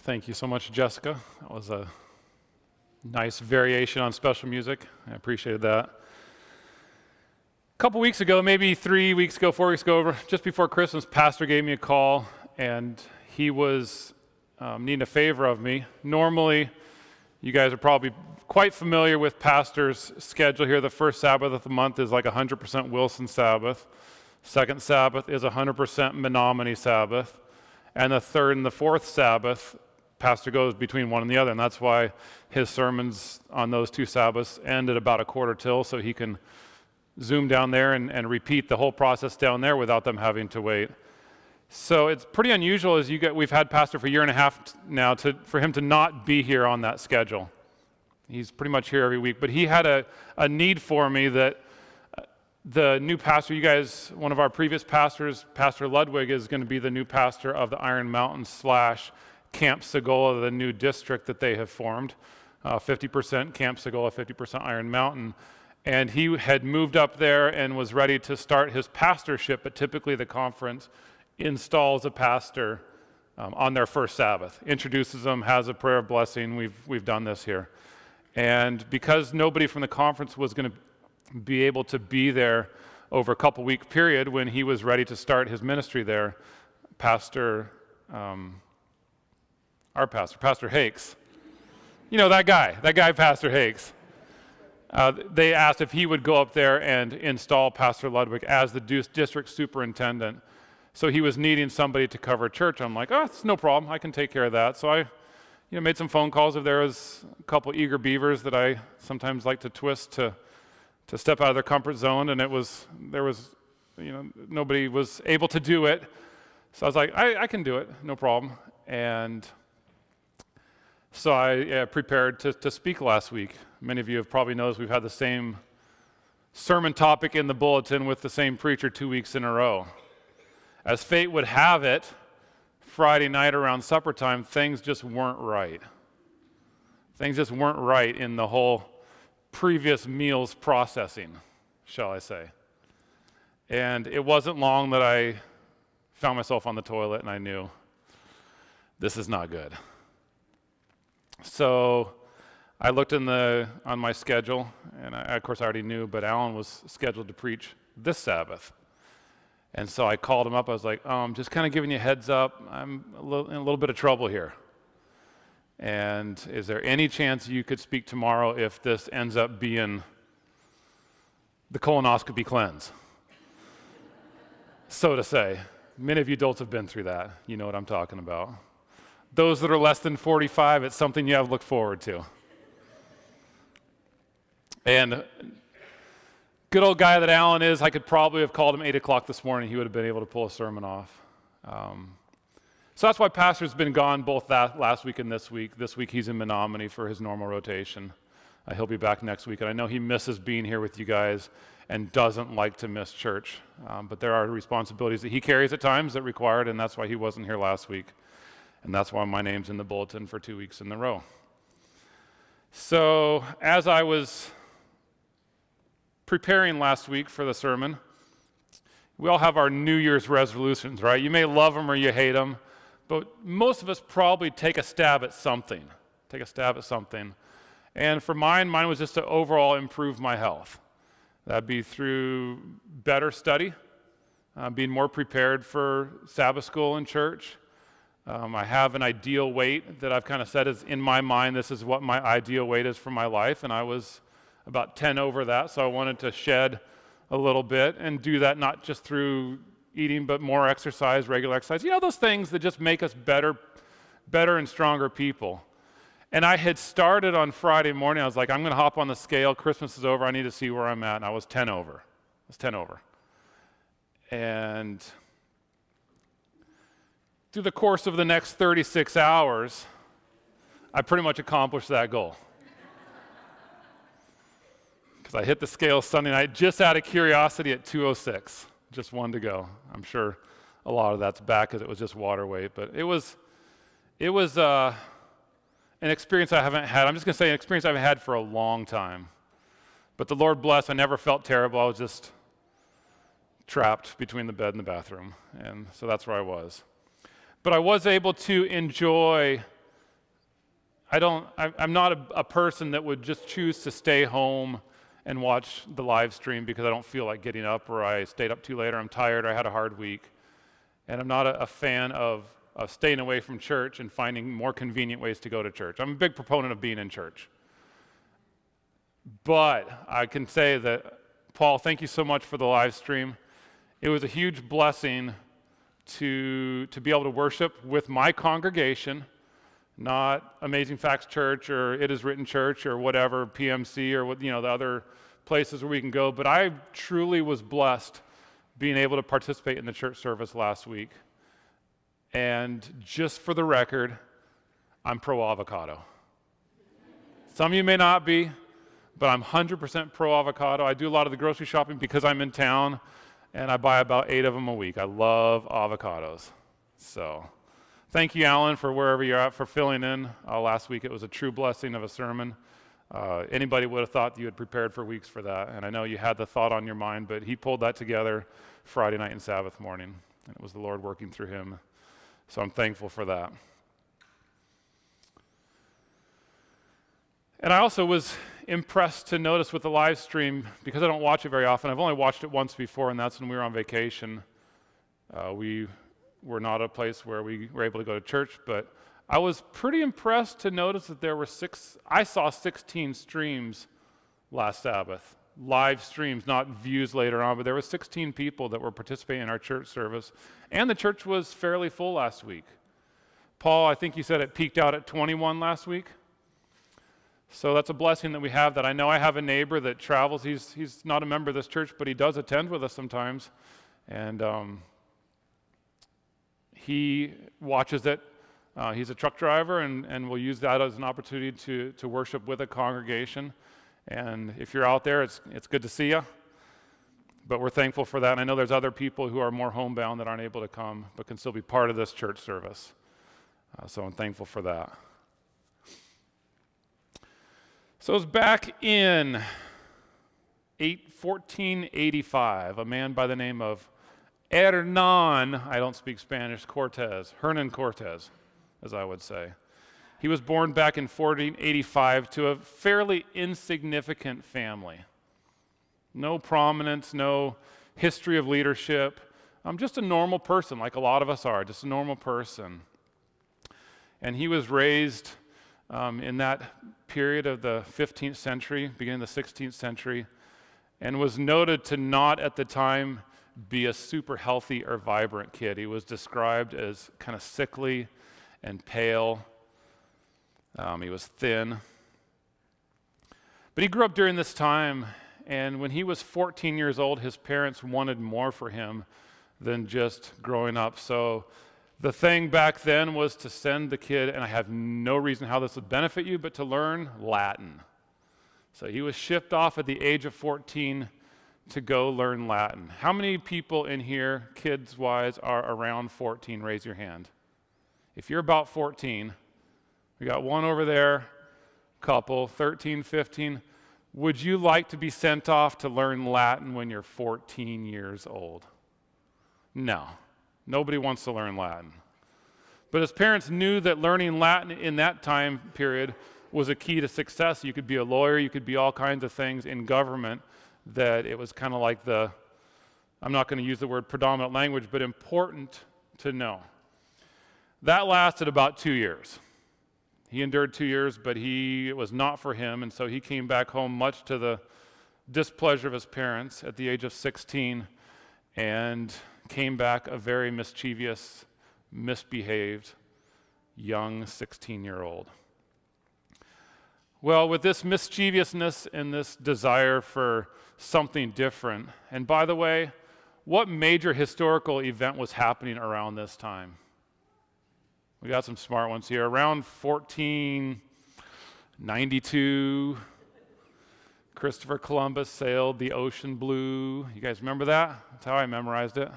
Thank you so much, Jessica. That was a nice variation on special music. I appreciated that. A couple weeks ago, maybe 3 weeks ago, 4 weeks ago, just before Christmas, Pastor gave me a call, and he was needing a favor of me. Normally, you guys are probably quite familiar with Pastor's schedule here. The first Sabbath of the month is like 100% Wilson Sabbath. Second Sabbath is 100% Menominee Sabbath. And the third and the fourth Sabbath, Pastor goes between one and the other, and that's why his sermons on those two Sabbaths end at about 1/4 till, so he can zoom down there and repeat the whole process down there without them having to wait. So it's pretty unusual, we've had Pastor for a year and a half now, for him to not be here on that schedule. He's pretty much here every week, but he had a need for me that the new pastor, you guys, one of our previous pastors, Pastor Ludwig, is going to be the new pastor of the Iron Mountain / Camp Segola, the new district that they have formed, 50% Camp Segola, 50% Iron Mountain. And he had moved up there and was ready to start his pastorship, but typically the conference installs a pastor on their first Sabbath, introduces them, has a prayer of blessing. We've done this here. And because nobody from the conference was going to be able to be there over a couple-week period when he was ready to start his ministry there, Pastor Hakes, you know that guy, Pastor Hakes, they asked if he would go up there and install Pastor Ludwig as the district superintendent. So he was needing somebody to cover church. I'm like, it's no problem. I can take care of that. So I made some phone calls. If there was a couple eager beavers that I sometimes like to twist to step out of their comfort zone, and nobody was able to do it. So I was like, I can do it, no problem. And so I prepared to speak last week. Many of you have probably noticed we've had the same sermon topic in the bulletin with the same preacher 2 weeks in a row. As fate would have it, Friday night around supper time, things just weren't right. Things just weren't right in the whole previous meals processing, shall I say. And it wasn't long that I found myself on the toilet and I knew this is not good. So I looked on my schedule, and of course I already knew, but Alan was scheduled to preach this Sabbath. And so I called him up. I was like, just kind of giving you a heads up, I'm in a little bit of trouble here. And is there any chance you could speak tomorrow if this ends up being the colonoscopy cleanse? So to say. Many of you adults have been through that. You know what I'm talking about. Those that are less than 45, it's something you have to look forward to. And good old guy that Alan is, I could probably have called him 8 o'clock this morning. He would have been able to pull a sermon off. So that's why Pastor's been gone both that last week and this week. This week he's in Menominee for his normal rotation. He'll be back next week. And I know he misses being here with you guys and doesn't like to miss church. But there are responsibilities that he carries at times that require it, and that's why he wasn't here last week. And that's why my name's in the bulletin for 2 weeks in a row. So as I was preparing last week for the sermon, we all have our New Year's resolutions, right? You may love them or you hate them, but most of us probably take a stab at something. And for mine was just to overall improve my health. That'd be through better study, being more prepared for Sabbath school and church. I have an ideal weight that I've kind of said is in my mind, this is what my ideal weight is for my life, and I was about 10 over that, so I wanted to shed a little bit and do that not just through eating, but more exercise, regular exercise. You know, those things that just make us better and stronger people. And I had started on Friday morning. I was like, I'm going to hop on the scale. Christmas is over. I need to see where I'm at. And I was 10 over. And through the course of the next 36 hours, I pretty much accomplished that goal. Because I hit the scale Sunday night just out of curiosity at 206. Just one to go. I'm sure a lot of that's back because it was just water weight. But it was an experience I haven't had. I'm just going to say an experience I haven't had for a long time. But the Lord bless, I never felt terrible. I was just trapped between the bed and the bathroom. And so that's where I was. But I was able to enjoy I'm not a person that would just choose to stay home and watch the live stream because I don't feel like getting up, or I stayed up too late, or I'm tired, or I had a hard week. And I'm not a fan of staying away from church and finding more convenient ways to go to church. I'm a big proponent of being in church. But I can say that, Paul, thank you so much for the live stream. It was a huge blessing to be able to worship with my congregation, not Amazing Facts Church or It Is Written Church or whatever, PMC or what, the other places where we can go. But I truly was blessed being able to participate in the church service last week. And just for the record, I'm pro-avocado. Some of you may not be, but I'm 100% pro-avocado. I do a lot of the grocery shopping because I'm in town, and I buy about 8 of them a week. I love avocados. So thank you, Alan, for wherever you're at, for filling in. Last week it was a true blessing of a sermon. Anybody would have thought you had prepared for weeks for that, and I know you had the thought on your mind, but he pulled that together Friday night and Sabbath morning, and it was the Lord working through him. So I'm thankful for that. And I also was impressed to notice with the live stream, because I don't watch it very often. I've only watched it once before, and that's when we were on vacation. We were not a place where we were able to go to church, but I was pretty impressed to notice that there were I saw 16 streams last Sabbath. Live streams, not views later on, but there were 16 people that were participating in our church service, and the church was fairly full last week. Paul, I think you said it peaked out at 21 last week. So that's a blessing that we have that. I know I have a neighbor that travels. He's not a member of this church, but he does attend with us sometimes, and he watches it. He's a truck driver, and will use that as an opportunity to worship with a congregation. And if you're out there, it's good to see you. But we're thankful for that. And I know there's other people who are more homebound that aren't able to come, but can still be part of this church service. So I'm thankful for that. So it was back in 1485, a man by the name of Hernan, I don't speak Spanish, Hernan Cortez, as I would say. He was born back in 1485 to a fairly insignificant family. No prominence, no history of leadership. Just a normal person, like a lot of us are, just a normal person. And he was raised in that period of the 15th century, beginning of the 16th century, and was noted to not at the time be a super healthy or vibrant kid. He was described as kind of sickly and pale. He was thin. But he grew up during this time, and when he was 14 years old, his parents wanted more for him than just growing up. So the thing back then was to send the kid, and I have no reason how this would benefit you, but to learn Latin. So he was shipped off at the age of 14 to go learn Latin. How many people in here, kids-wise, are around 14? Raise your hand. If you're about 14, we got one over there, couple, 13, 15. Would you like to be sent off to learn Latin when you're 14 years old? No. Nobody wants to learn Latin. But his parents knew that learning Latin in that time period was a key to success. You could be a lawyer, you could be all kinds of things in government, that it was kind of like I'm not going to use the word predominant language, but important to know. That lasted about 2 years. He endured 2 years, but it was not for him, and so he came back home much to the displeasure of his parents at the age of 16, and came back a very mischievous, misbehaved, young 16-year-old. Well, with this mischievousness and this desire for something different, and by the way, what major historical event was happening around this time? We got some smart ones here. Around 1492, Christopher Columbus sailed the ocean blue. You guys remember that? That's how I memorized it.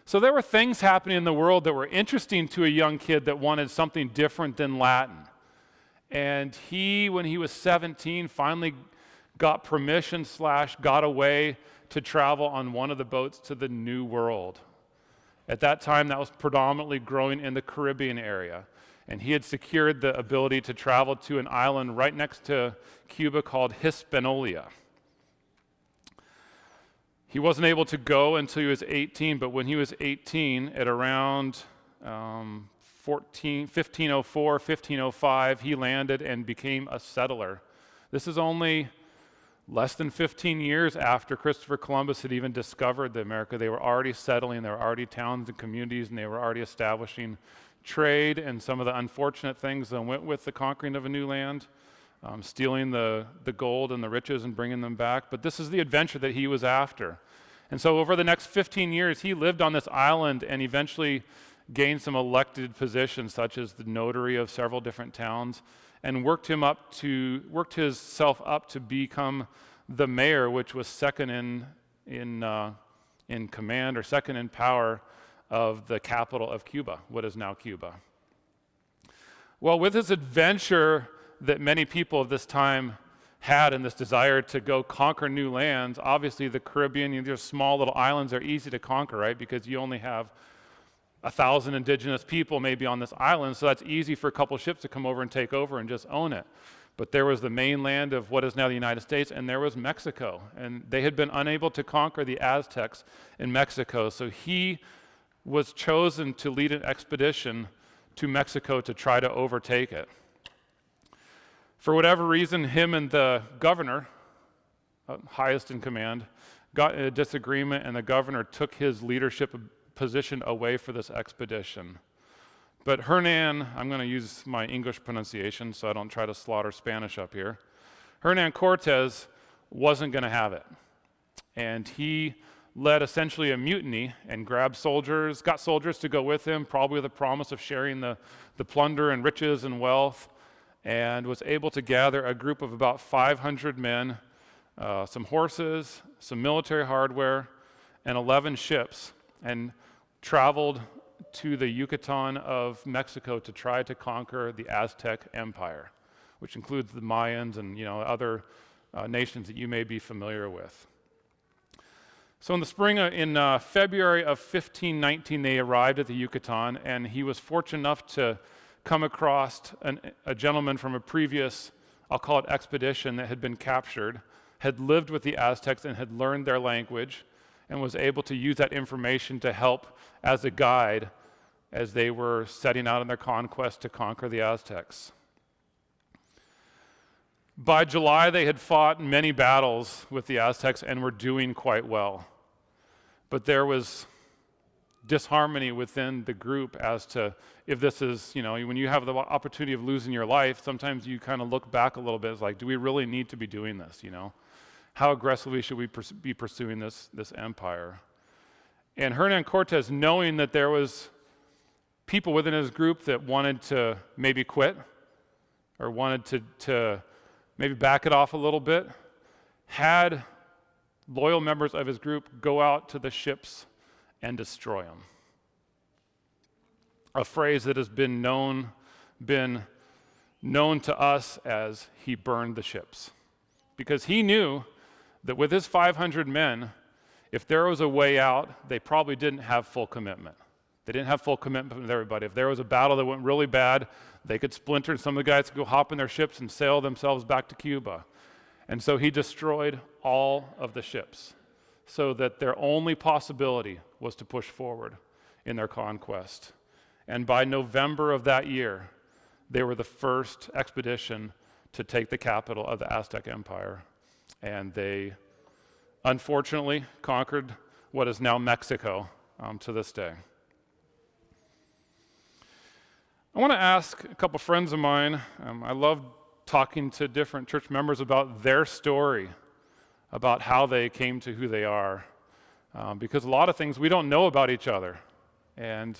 So there were things happening in the world that were interesting to a young kid that wanted something different than Latin. And when he was 17, finally got permission / got away to travel on one of the boats to the New World. At that time, that was predominantly growing in the Caribbean area. and he had secured the ability to travel to an island right next to Cuba called Hispaniola. He wasn't able to go until he was 18, but when he was 18, at around 1504, 1505, he landed and became a settler. This is only less than 15 years after Christopher Columbus had even discovered America. They were already settling, there were already towns and communities, and they were already establishing trade and some of the unfortunate things that went with the conquering of a new land, stealing the gold and the riches and bringing them back. But this is the adventure that he was after. And so over the next 15 years, he lived on this island and eventually gained some elected positions, such as the notary of several different towns, and worked himself up to become the mayor, which was second in command or second in power of the capital of Cuba, what is now Cuba. Well, with this adventure that many people of this time had and this desire to go conquer new lands, obviously the Caribbean, these small little islands are easy to conquer, right? Because you only have 1,000 indigenous people maybe on this island, so that's easy for a couple ships to come over and take over and just own it. But there was the mainland of what is now the United States, and there was Mexico, and they had been unable to conquer the Aztecs in Mexico, so he was chosen to lead an expedition to Mexico to try to overtake it. For whatever reason, him and the governor, highest in command, got in a disagreement, and the governor took his leadership position away for this expedition. But Hernan, I'm going to use my English pronunciation so I don't try to slaughter Spanish up here. Hernan Cortez wasn't going to have it. And he led essentially a mutiny and got soldiers to go with him, probably with the promise of sharing the plunder and riches and wealth, and was able to gather a group of about 500 men, some horses, some military hardware, and 11 ships, and traveled to the Yucatan of Mexico to try to conquer the Aztec Empire, which includes the Mayans and other nations that you may be familiar with. So in February of 1519, they arrived at the Yucatan, and he was fortunate enough to come across a gentleman from a previous, I'll call it expedition, that had been captured, had lived with the Aztecs and had learned their language, and was able to use that information to help as a guide as they were setting out on their conquest to conquer the Aztecs. By July, they had fought many battles with the Aztecs and were doing quite well. But there was disharmony within the group as to if this is, when you have the opportunity of losing your life, sometimes you kind of look back a little bit. It's like, do we really need to be doing this, How aggressively should we be pursuing this empire? And Hernan Cortez, knowing that there was people within his group that wanted to maybe quit or wanted to maybe back it off a little bit, had loyal members of his group go out to the ships and destroy them. A phrase that has been known to us as he burned the ships. Because he knew that with his 500 men, if there was a way out, they probably didn't have full commitment. They didn't have full commitment with everybody. If there was a battle that went really bad, they could splinter, and some of the guys could go hop in their ships and sail themselves back to Cuba. And so he destroyed all of the ships so that their only possibility was to push forward in their conquest. And by November of that year, they were the first expedition to take the capital of the Aztec Empire. And they, unfortunately, conquered what is now Mexico to this day. I want to ask a couple friends of mine. I love talking to different church members about their story, about how they came to who they are, because a lot of things we don't know about each other. And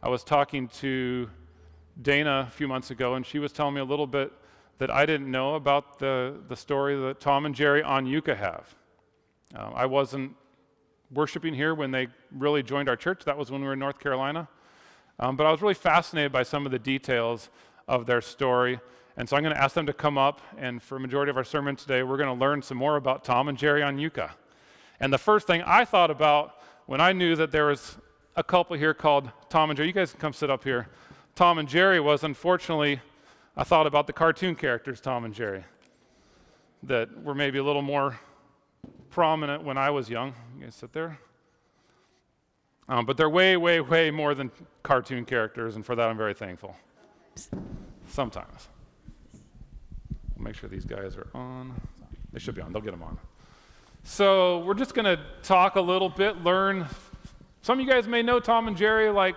I was talking to Dana a few months ago, and she was telling me a little bit that I didn't know about the story that Tom and Jerry on Yucca have. I wasn't worshiping here when they really joined our church. That was when we were in North Carolina. But I was really fascinated by some of the details of their story. And so I'm going to ask them to come up, and for a majority of our sermon today, we're going to learn some more about Tom and Jerry on Yucca. And the first thing I thought about when I knew that there was a couple here called Tom and Jerry, you guys can come sit up here. Tom and Jerry was, unfortunately, I thought about the cartoon characters, Tom and Jerry, that were maybe a little more prominent when I was young. You guys sit there? But they're way, way, way more than cartoon characters, and for that I'm very thankful. Sometimes. We'll make sure these guys are on. They should be on. They'll get them on. So we're just going to talk a little bit, learn. Some of you guys may know Tom and Jerry like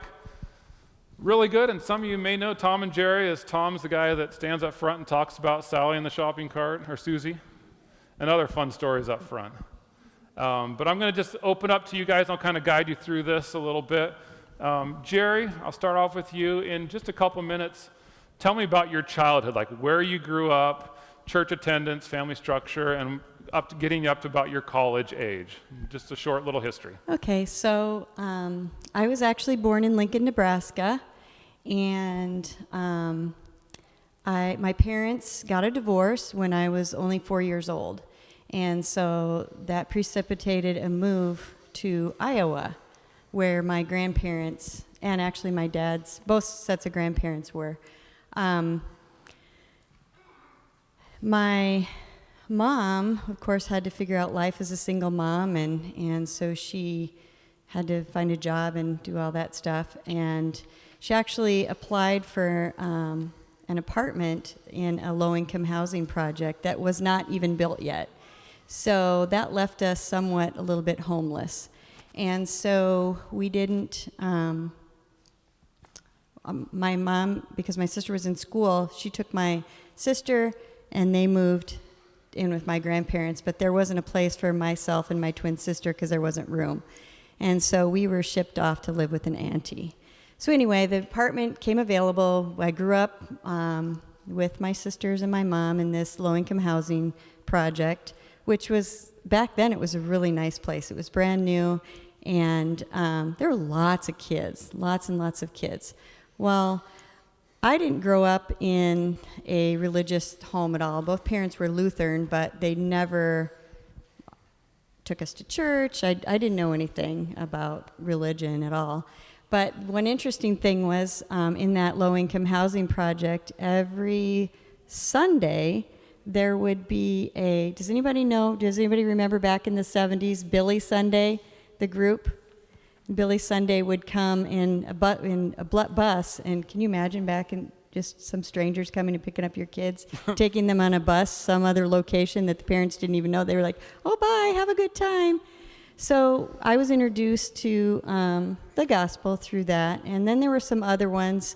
really good, and some of you may know Tom and Jerry as Tom's the guy that stands up front and talks about Sally in the shopping cart, or Susie, and other fun stories up front. But I'm going to just open up to you guys. I'll kind of guide you through this a little bit. Jerry, I'll start off with you. In just a couple minutes, tell me about your childhood, like where you grew up, church attendance, family structure, and getting up to about your college age. Just a short little history. Okay, so I was actually born in Lincoln, Nebraska, and my parents got a divorce when I was only 4 years old. And so that precipitated a move to Iowa, where my grandparents, and actually my dad's, both sets of grandparents were. My mom, of course, had to figure out life as a single mom, and so she had to find a job and do all that stuff. And she actually applied for an apartment in a low-income housing project that was not even built yet. So that left us somewhat a little bit homeless. And so we didn't, my mom, because my sister was in school, she took my sister and they moved in with my grandparents, but there wasn't a place for myself and my twin sister because there wasn't room. And so we were shipped off to live with an auntie. So anyway, the apartment came available. I grew up with my sisters and my mom in this low-income housing project, which was, back then, it was a really nice place. It was brand new, and there were lots of kids, lots and lots of kids. Well, I didn't grow up in a religious home at all. Both parents were Lutheran, but they never took us to church. I didn't know anything about religion at all. But one interesting thing was in that low-income housing project, every Sunday, there would be does anybody remember back in the 70s, Billy Sunday, the group? Billy Sunday would come in a bus, and can you imagine back in just some strangers coming and picking up your kids, taking them on a bus, some other location that the parents didn't even know. They were like, oh, bye, have a good time. So I was introduced to the gospel through that, and then there were some other ones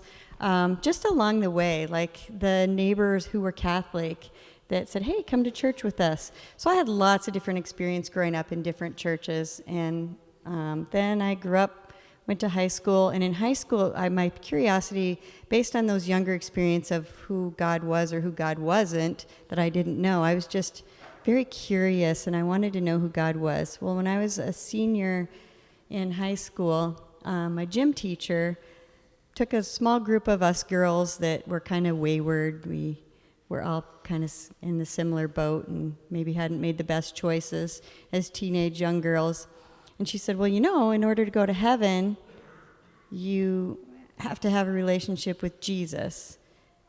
just along the way, like the neighbors who were Catholic that said, hey, come to church with us. So I had lots of different experience growing up in different churches, and then I grew up, went to high school, and in high school, my curiosity, based on those younger experience of who God was or who God wasn't, that I didn't know, I was just very curious, and I wanted to know who God was. Well, when I was a senior in high school, my gym teacher took a small group of us girls that were kind of wayward. We were all kind of in the similar boat and maybe hadn't made the best choices as teenage young girls. And she said, well, in order to go to heaven, you have to have a relationship with Jesus.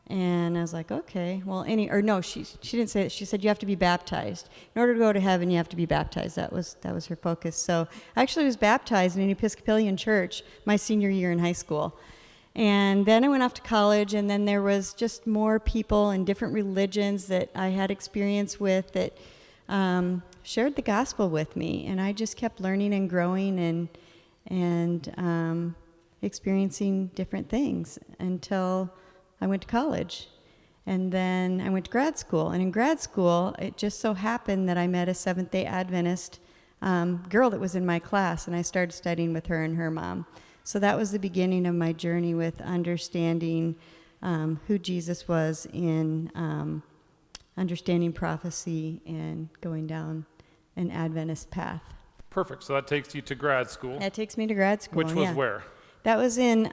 And I was like, okay, well, she didn't say it. She said you have to be baptized. In order to go to heaven, you have to be baptized. That was her focus. So I actually was baptized in an Episcopalian church my senior year in high school. And then I went off to college, and then there was just more people in different religions that I had experience with that shared the gospel with me. And I just kept learning and growing and experiencing different things until I went to college. And then I went to grad school. And in grad school, it just so happened that I met a Seventh-day Adventist girl that was in my class, and I started studying with her and her mom. So that was the beginning of my journey with understanding who Jesus was in understanding prophecy and going down an Adventist path. Perfect. So that takes you to grad school. That takes me to grad school. Which was where? That was in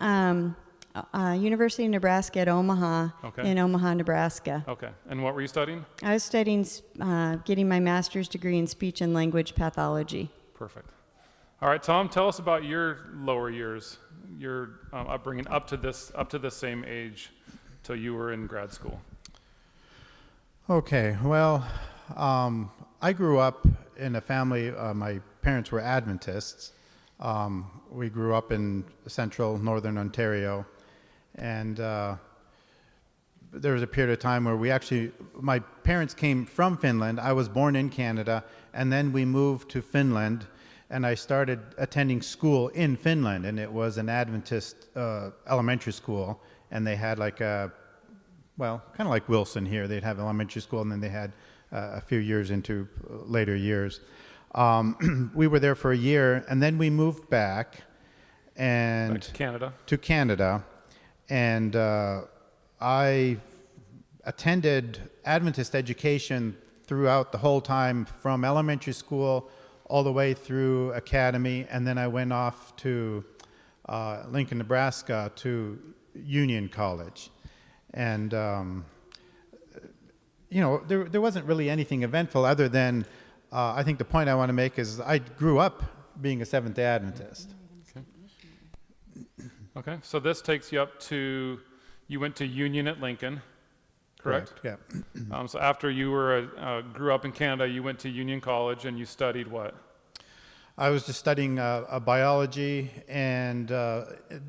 University of Nebraska at Omaha, in Omaha, Nebraska. Okay. And what were you studying? I was studying, getting my master's degree in speech and language pathology. Perfect. All right, Tom, tell us about your lower years, your upbringing up to this same age, till you were in grad school. Okay, well, I grew up in a family, my parents were Adventists. We grew up in central northern Ontario, and there was a period of time where my parents came from Finland. I was born in Canada, and then we moved to Finland, and I started attending school in Finland, and it was an Adventist elementary school, and they had kind of like Wilson here. They'd have elementary school, and then they had a few years into later years. We were there for a year, and then we moved back Back to Canada. and I attended Adventist education throughout the whole time, from elementary school all the way through academy, and then I went off to Lincoln, Nebraska, to Union College. And there wasn't really anything eventful other than I think the point I want to make is I grew up being a Seventh-day Adventist. Okay, so this takes you up to, you went to Union at Lincoln, correct? Yeah. So after you grew up in Canada, you went to Union College and you studied what? I was just studying biology, and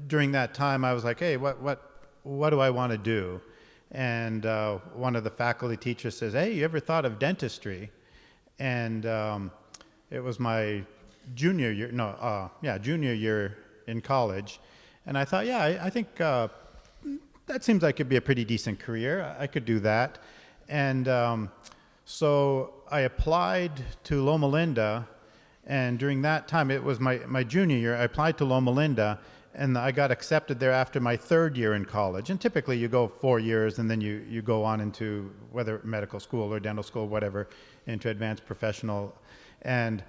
during that time I was like, hey, what do I want to do? And one of the faculty teachers says, hey, you ever thought of dentistry? And it was my junior year in college. And I thought, yeah, I think that seems like it'd be a pretty decent career. I could do that. And so I applied to Loma Linda, and during that time, it was my junior year, I applied to Loma Linda, and I got accepted there after my third year in college. And typically you go 4 years, and then you go on into whether medical school or dental school, whatever, into advanced professional. And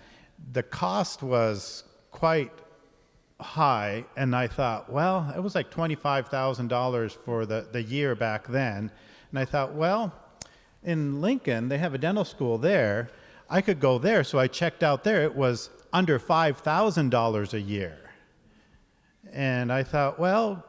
the cost was quite high, and I thought, well, it was like $25,000 for the year back then. And I thought, well, in Lincoln, they have a dental school there. I could go there. So I checked out there. It was under $5,000 a year. And I thought, well,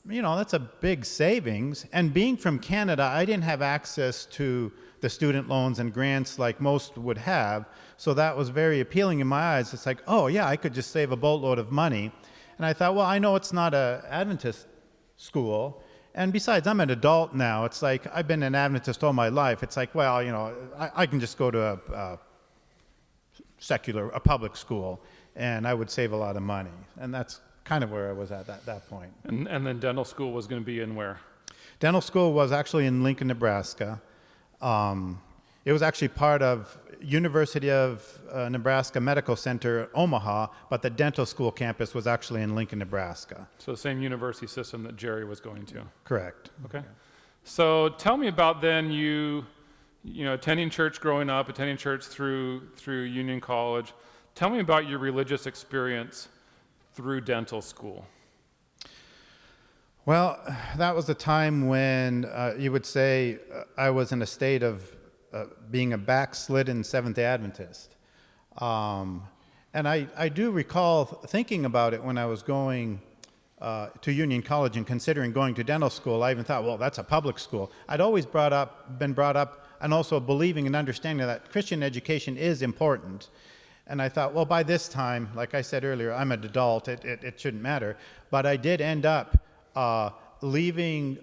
that's a big savings. And being from Canada, I didn't have access to the student loans and grants like most would have. So that was very appealing in my eyes. It's like, oh, yeah, I could just save a boatload of money. And I thought, well, I know it's not an Adventist school. And besides, I'm an adult now. It's like, I've been an Adventist all my life. It's like, well, I can just go to a public school, and I would save a lot of money. And that's kind of where I was at that point. And then dental school was going to be in where? Dental school was actually in Lincoln, Nebraska. It was actually part of University of Nebraska Medical Center, Omaha, but the dental school campus was actually in Lincoln, Nebraska. So the same university system that Jerry was going to. Correct. Okay. So tell me about then you attending church growing up, attending church through Union College. Tell me about your religious experience through dental school. Well, that was a time when you would say I was in a state of being a backslidden Seventh-day Adventist. And I do recall thinking about it when I was going to Union College and considering going to dental school. I even thought, well, that's a public school. I'd always been brought up and also believing and understanding that Christian education is important. And I thought, well, by this time, like I said earlier, I'm an adult, it shouldn't matter. But I did end up leaving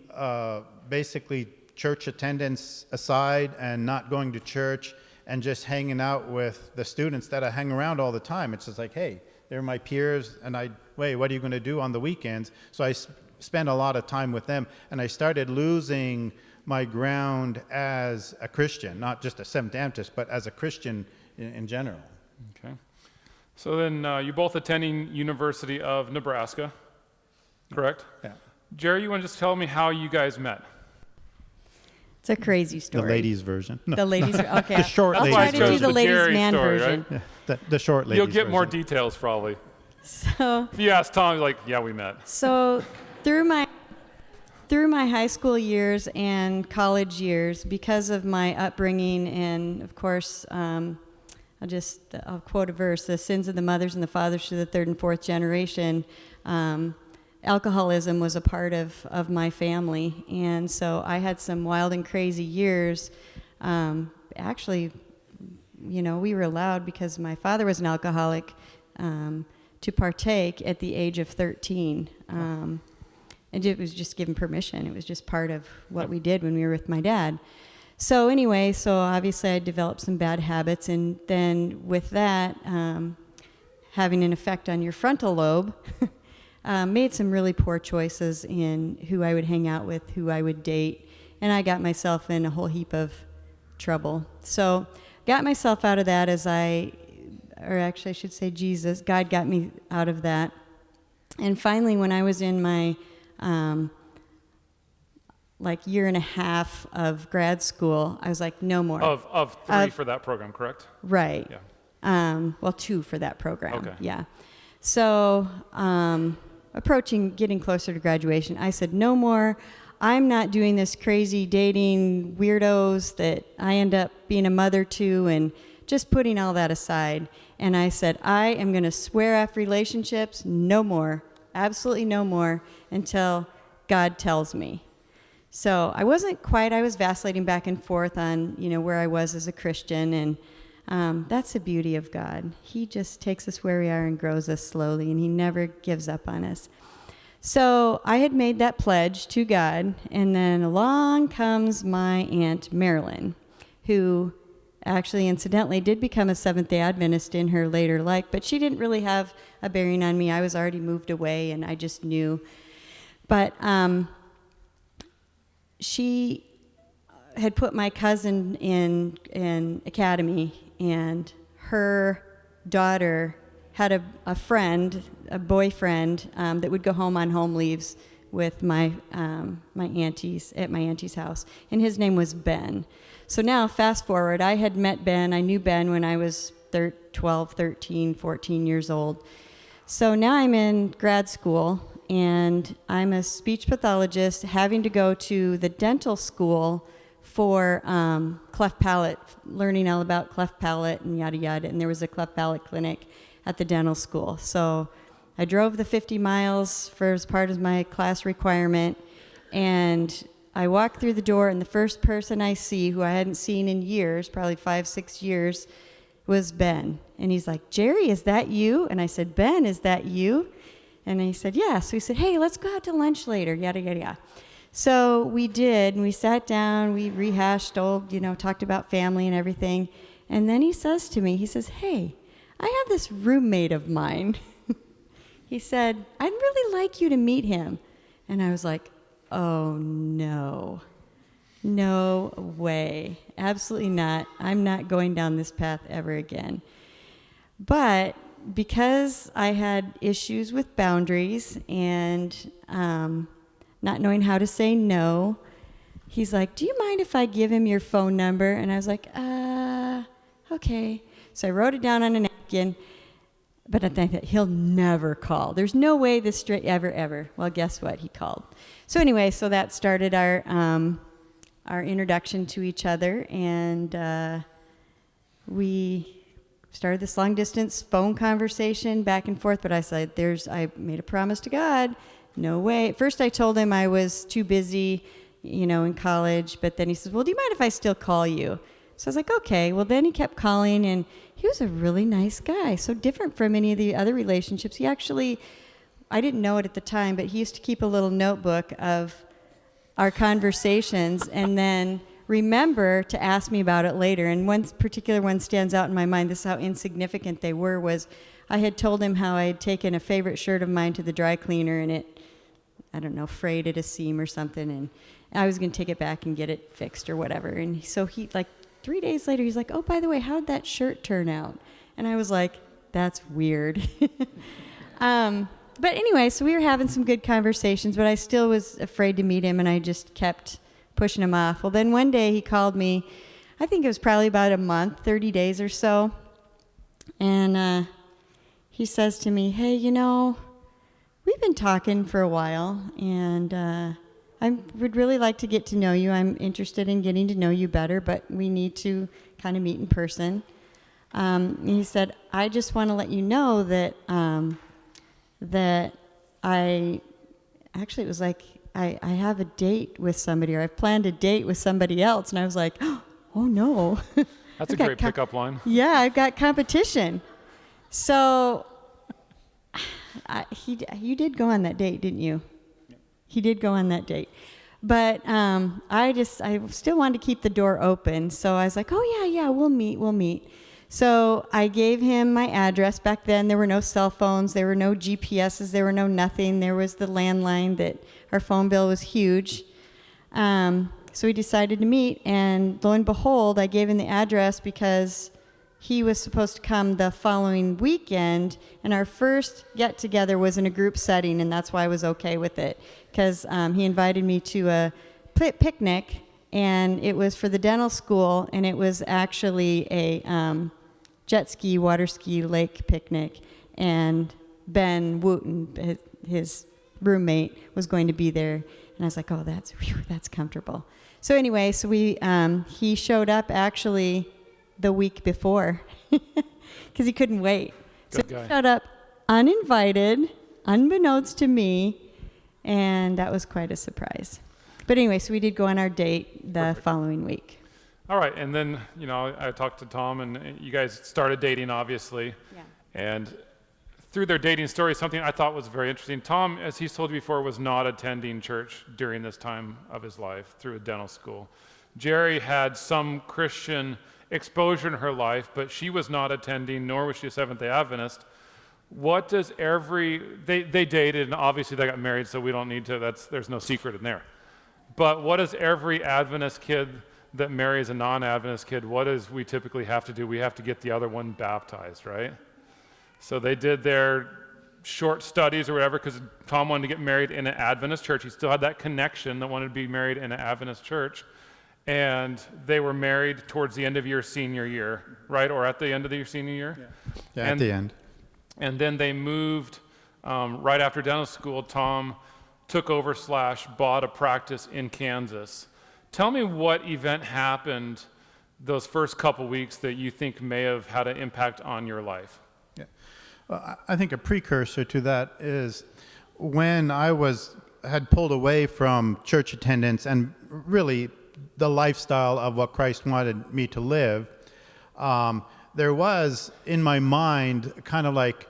basically church attendance aside and not going to church and just hanging out with the students that I hang around all the time. It's just like, hey, they're my peers, and wait, what are you going to do on the weekends? So I spent a lot of time with them, and I started losing my ground as a Christian, not just a Seventh-day Adventist, but as a Christian in general. Okay. So then you both attending University of Nebraska, correct? Yeah. Jerry, you want to just tell me how you guys met? It's a crazy story. The ladies' version. No. The ladies. Okay. The short I'll ladies' try to do version. the ladies' Jerry man story, version. right? Yeah, the short ladies' You'll get version. more details probably. So If you ask Tom, he's like, yeah, we met. So through my high school years and college years, because of my upbringing and, of course, I'll quote a verse: "The sins of the mothers and the fathers to the third and fourth generation." Alcoholism was a part of my family, and so I had some wild and crazy years. Actually, we were allowed, because my father was an alcoholic, to partake at the age of 13. And it was just given permission. It was just part of what we did when we were with my dad. So anyway, obviously I developed some bad habits, and then with that, having an effect on your frontal lobe, made some really poor choices in who I would hang out with, who I would date, and I got myself in a whole heap of trouble. So got myself out of that I should say God got me out of that. And finally, when I was in my year and a half of grad school, I was like, no more. Of three for that program, correct? Right. Yeah. 2 for that program. Okay. Yeah. So getting closer to graduation, I said, no more. I'm not doing this crazy dating weirdos that I end up being a mother to, and just putting all that aside. And I said, I am going to swear off relationships, no more, absolutely no more, until God tells me. So I was vacillating back and forth on, where I was as a Christian, and that's the beauty of God. He just takes us where we are and grows us slowly, and he never gives up on us. So I had made that pledge to God, and then along comes my Aunt Marilyn, who actually incidentally did become a Seventh-day Adventist in her later life, but she didn't really have a bearing on me. I was already moved away, and I just knew. But she had put my cousin in academy, and her daughter had a friend, a boyfriend, that would go home on home leaves with my aunties at my auntie's house, and his name was Ben. So now, fast forward, I had met Ben. I knew Ben when I was 12, 13, 14 years old. So now I'm in grad school, and I'm a speech pathologist having to go to the dental school for cleft palate, learning all about cleft palate and yada yada, and there was a cleft palate clinic at the dental school. So I drove the 50 miles as part of my class requirement, and I walk through the door, and the first person I see, who I hadn't seen in years, probably 5-6 years, was Ben. And he's like, Jerry, is that you? And I said, Ben, is that you? And he said, yeah. So he said, hey, let's go out to lunch later, yada, yada, yada. So we did, and we sat down, we rehashed talked about family and everything. And then he says to me, he says, hey, I have this roommate of mine. He said, I'd really like you to meet him. And I was like, oh, no way. Absolutely not. I'm not going down this path ever again. But because I had issues with boundaries and not knowing how to say no, he's like, do you mind if I give him your phone number? And I was like, okay. So I wrote it down on a napkin. But I thought, he'll never call. There's no way this straight ever. Well, guess what? He called. So anyway, so that started our introduction to each other, and we started this long distance phone conversation back and forth. But I said, I made a promise to God. No way. At first I told him I was too busy, in college. But then he says, well, do you mind if I still call you? So I was like, okay. Well, then he kept calling, and he was a really nice guy, so different from any of the other relationships. He actually, I didn't know it at the time, but he used to keep a little notebook of our conversations and then remember to ask me about it later. And one particular one stands out in my mind. This is how insignificant they were. Was I had told him how I had taken a favorite shirt of mine to the dry cleaner, and it, frayed at a seam or something, and I was going to take it back and get it fixed or whatever. And so he, 3 days later, he's like, oh, by the way, how'd that shirt turn out? And I was like, that's weird. But anyway, so we were having some good conversations, but I still was afraid to meet him, and I just kept pushing him off. Well, then one day he called me. I think it was probably about a month, 30 days or so. And he says to me, hey, we've been talking for a while, and I would really like to get to know you. I'm interested in getting to know you better, but we need to kind of meet in person. He said, I just want to let you know that that it was like, I have a date with somebody, or I've planned a date with somebody else. And I was like, oh no. That's a great pickup line. Yeah, I've got competition. So you did go on that date, didn't you? Yeah. He did go on that date. But I still wanted to keep the door open. So I was like, oh yeah, we'll meet. So I gave him my address. Back then, there were no cell phones. There were no GPSs. There were no nothing. There was the landline that our phone bill was huge. So we decided to meet. And lo and behold, I gave him the address because he was supposed to come the following weekend. And our first get-together was in a group setting, and that's why I was okay with it. Because he invited me to a picnic, and it was for the dental school, and it was actually a jet ski, water ski, lake picnic, and Ben Wooten, his roommate, was going to be there, and I was like, oh, that's comfortable. So anyway, he showed up actually the week before, because he couldn't wait. Good so guy. He showed up uninvited, unbeknownst to me, and that was quite a surprise. But anyway, so we did go on our date the following week. All right, and then, I talked to Tom, and you guys started dating, obviously. Yeah. And through their dating story, something I thought was very interesting. Tom, as he's told you before, was not attending church during this time of his life through a dental school. Jerry had some Christian exposure in her life, but she was not attending, nor was she a Seventh-day Adventist. What does they dated, and obviously they got married, so we don't need to, there's no secret in there. But what does every Adventist kid that marries a non-Adventist kid, what does we typically have to do? We have to get the other one baptized, right? So they did their short studies or whatever, because Tom wanted to get married in an Adventist church. He still had that connection that wanted to be married in an Adventist church. And they were married towards the end of your senior year, right? Or at the end of your senior year? Yeah, at the end. And then they moved, right after dental school, Tom took over / bought a practice in Kansas. Tell me what event happened those first couple weeks that you think may have had an impact on your life. Yeah. Well, I think a precursor to that is when I had pulled away from church attendance and really the lifestyle of what Christ wanted me to live, there was in my mind kind of like,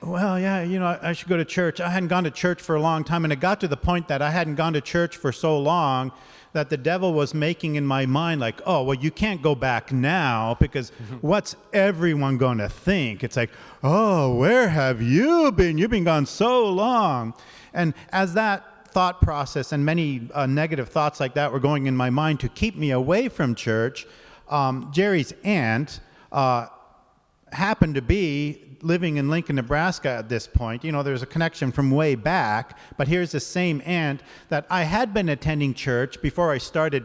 well, yeah, I should go to church. I hadn't gone to church for a long time, and it got to the point that I hadn't gone to church for so long that the devil was making in my mind like, oh, well, you can't go back now because what's everyone going to think? It's like, oh, where have you been? You've been gone so long. And as that thought process and many negative thoughts like that were going in my mind to keep me away from church, Jerry's aunt happened to be living in Lincoln, Nebraska at this point. There's a connection from way back, but here's the same aunt that I had been attending church before I started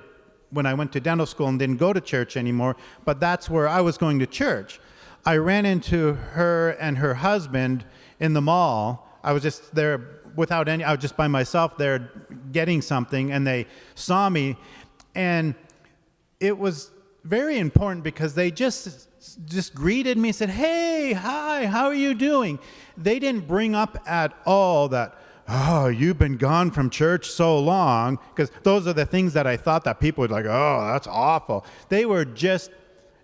when I went to dental school and didn't go to church anymore, but that's where I was going to church. I ran into her and her husband in the mall. I was just there I was just by myself there getting something, and they saw me, and it was very important because they just greeted me and said, hey, hi, how are you doing? They didn't bring up at all that, oh, you've been gone from church so long, because those are the things that I thought that people would like, oh, that's awful. They were just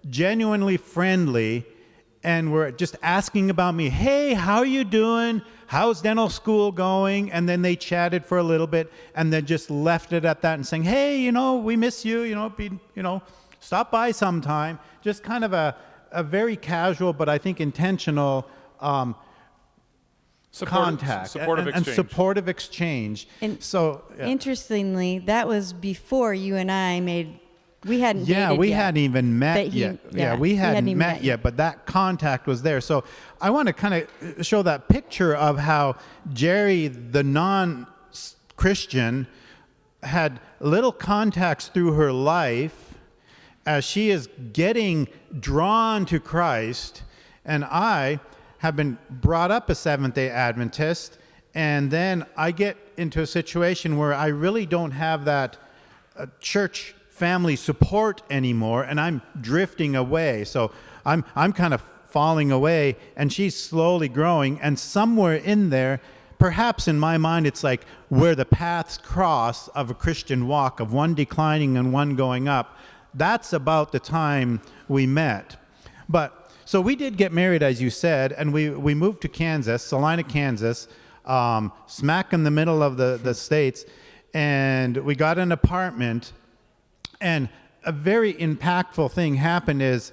genuinely friendly and were just asking about me. Hey, how are you doing? How's dental school going? And then they chatted for a little bit and then just left it at that and saying, hey, we miss you, stop by sometime. Just kind of a very casual, but I think intentional contact and supportive exchange. And so, interestingly, that was before you and I we hadn't dated we yet. hadn't even met yet. We hadn't met yet, but that contact was there. So I want to kind of show that picture of how Jerry, the non-Christian, had little contacts through her life as she is getting drawn to Christ, and I have been brought up a Seventh-day Adventist, and then I get into a situation where I really don't have that church family support anymore, and I'm drifting away. So I'm kind of falling away, and she's slowly growing, and somewhere in there, perhaps in my mind, it's like where the paths cross of a Christian walk, of one declining and one going up. That's about the time we met. But so we did get married, as you said, and we moved to Kansas, Salina, Kansas, smack in the middle of the States, and we got an apartment. And a very impactful thing happened is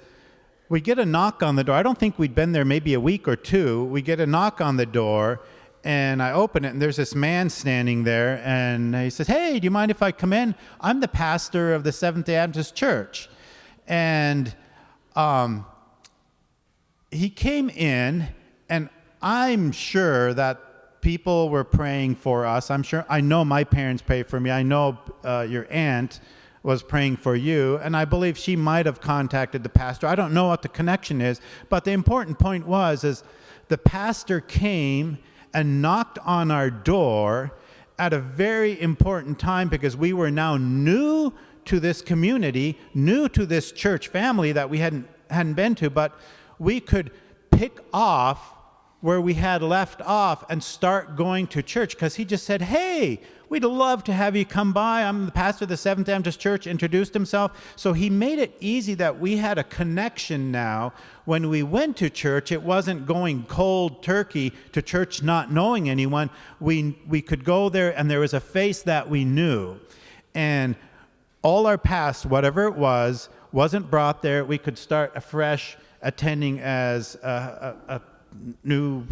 we get a knock on the door. I don't think we'd been there maybe a week or two. We get a knock on the door, and I open it, and there's this man standing there, and he says, "Hey, do you mind if I come in? I'm the pastor of the Seventh-day Adventist Church." And he came in, and I'm sure that people were praying for us. I know my parents prayed for me. I know your aunt was praying for you, and I believe she might have contacted the pastor. I don't know what the connection is, but the important point is the pastor came and knocked on our door at a very important time, because we were now new to this community, new to this church family that we hadn't been to, but we could pick off where we had left off and start going to church, because he just said, "Hey, we'd love to have you come by. I'm the pastor of the Seventh-day Adventist Church," introduced himself. So he made it easy that we had a connection now. When we went to church, it wasn't going cold turkey to church not knowing anyone. We could go there, and there was a face that we knew. And all our past, whatever it was, wasn't brought there. We could start afresh, attending as a new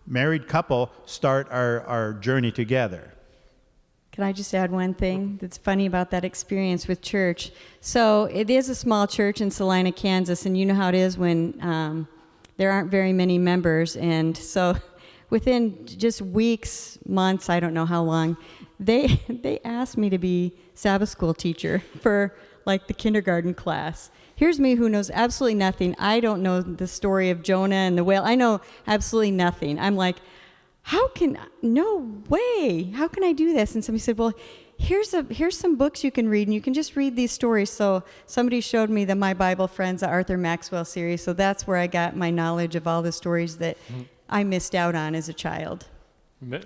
married couple, start our journey together. Can I just add one thing that's funny about that experience with church? So it is a small church in Salina, Kansas, and you know how it is when there aren't very many members. And so within just weeks, months, I don't know how long, they asked me to be Sabbath school teacher for like the kindergarten class. Here's me who knows absolutely nothing. I don't know the story of Jonah and the whale. I know absolutely nothing. I'm like, no way, how can I do this? And somebody said, well, here's some books you can read, and you can just read these stories. So somebody showed me the My Bible Friends, the Arthur Maxwell series. So that's where I got my knowledge of all the stories that I missed out on as a child.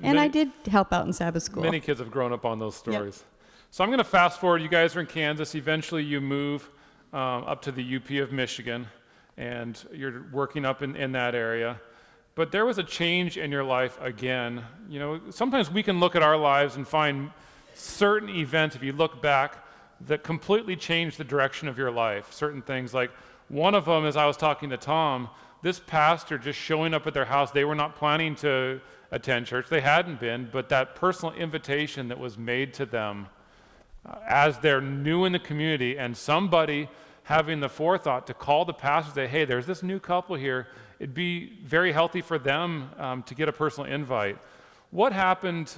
And I did help out in Sabbath school. Many kids have grown up on those stories. Yep. So I'm going to fast forward. You guys are in Kansas. Eventually you move up to the UP of Michigan, and you're working up in that area. But there was a change in your life again. You know, sometimes we can look at our lives and find certain events, if you look back, that completely changed the direction of your life. Certain things, like one of them, as I was talking to Tom, this pastor just showing up at their house. They were not planning to attend church. They hadn't been, but that personal invitation that was made to them as they're new in the community, and somebody having the forethought to call the pastor and say, "Hey, there's this new couple here. It'd be very healthy for them to get a personal invite." What happened